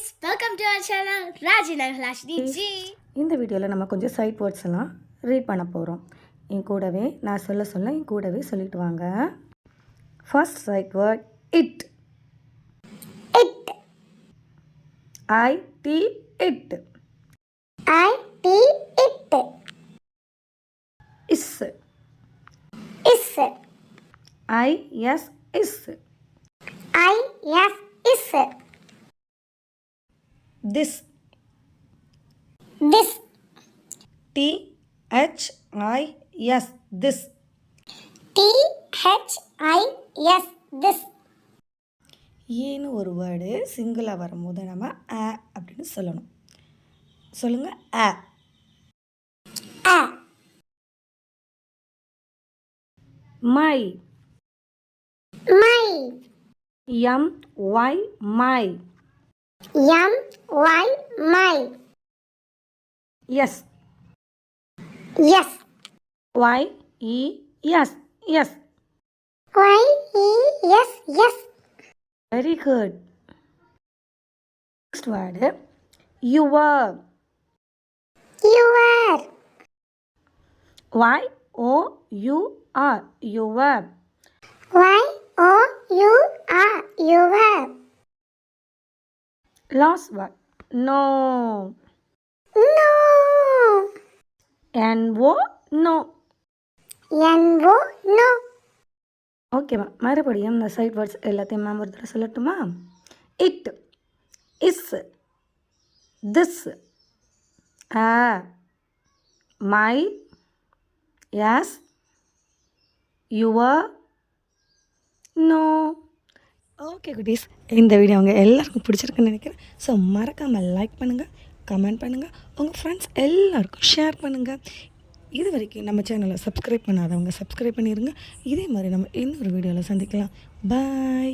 guys, welcome to our channel Rajinaglashdi. இந்த வீடியோவில் நம்ம கொஞ்சம் சைட் வேர்ட்ஸ் எல்லாம் ரீட் பண்ண போகிறோம். என் கூடவே நான் சொல்ல என் கூடவே சொல்லிட்டு வாங்க. First sight word it. It. IT it. IT it. Is. Is. IS is. IS is. This. This. THIS this. THIS this. ஏன்னு ஒரு வேர்டு சிங்கிளாக வரும்போது நம்ம அ அப்படின்னு சொல்லணும். சொல்லுங்கள் அ. A. My. My. MY my. MY my. Yes. Yes. YES yes. YES yes. Very good. Next word your. Your. YOUR your. YOUR your. Last word no. No. NO no. NO no. ஓகேவா, மறுபடியும் இந்த side words எல்லாத்தையும் ma'am ஒரு தடவை சொல்லட்டுமா? It, is, this, my, yes, your, no. Okay குட்டீஸ், இந்த video அவங்க எல்லாருக்கும் பிடிச்சிருக்குன்னு நினைக்கிறேன். ஸோ மறக்காமல் லைக் பண்ணுங்கள், கமெண்ட் பண்ணுங்கள், உங்கள் ஃப்ரெண்ட்ஸ் எல்லாருக்கும் ஷேர் பண்ணுங்கள். இது வரைக்கும் நம்ம சேனலை சப்ஸ்கிரைப் பண்ணாதவங்க சப்ஸ்கிரைப் பண்ணிடுங்க. இதே மாதிரி நம்ம இன்னொரு வீடியோவில் சந்திக்கலாம். பாய்.